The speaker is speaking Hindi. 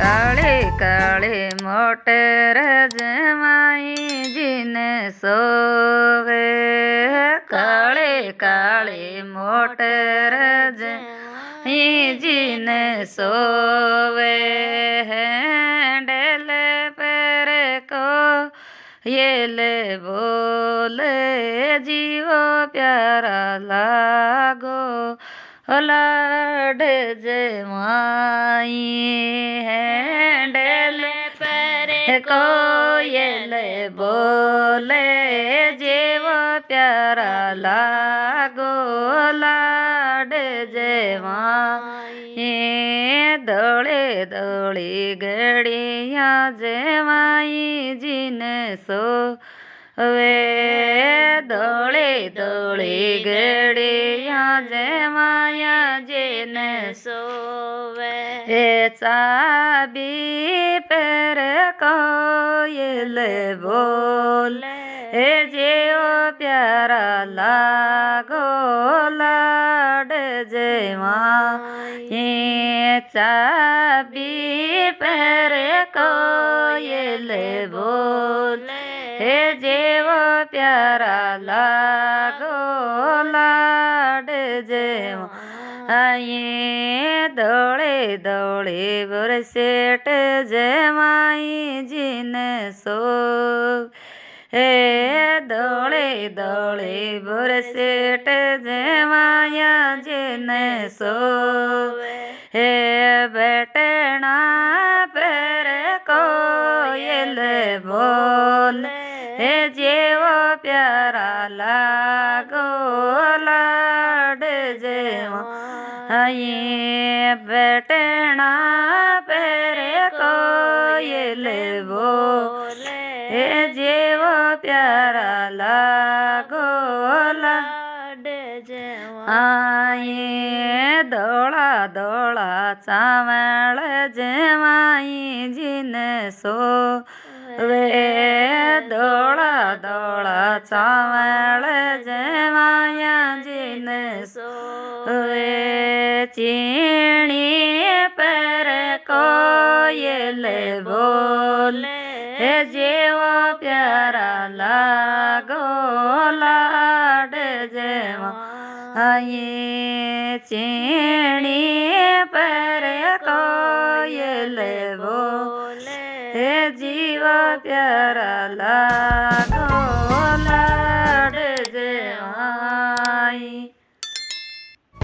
काले काले मोटर जमाई जिन सोवे काले काले मोटर जमाई जिन सोवे हैंडल पर को ये ले बोले जीवो प्यारा लागो लाड जमाई हैंडल पर कोयल बोले जीवो प्यारा लागो लाड जमाई दौड़े दौड़ी गड़िया जमाई जिन सो वे दौड़े दौड़ी गड़िया जमाया जिन सोवे चाबी पर कोयल बोले जीव प्यारा लागो लाड जमाई चाबी पर कोयल बोले जीव प्यारा लागो लाड जमाई दौड़े दौड़े बुरसेट जमाई जिन सो दौड़े दौड़े बुरसेट जमाया जिन सो बटना पर कोयल बोले जीव प्यारा लागो लाड जमाई बटना पर कोयल बोले जीव प्यारा लागो लाड जमाई दौड़ा दौड़ा चावल जमाई जिन सो वे दौड़ा दौड़ा चावल जमाया जिन सो वे चीनी पर कोयल बोले जीव प्यारा लागो लाड जमाई चीनी पर कोयल बोले जीव प्यारा लागो लाड जमाई।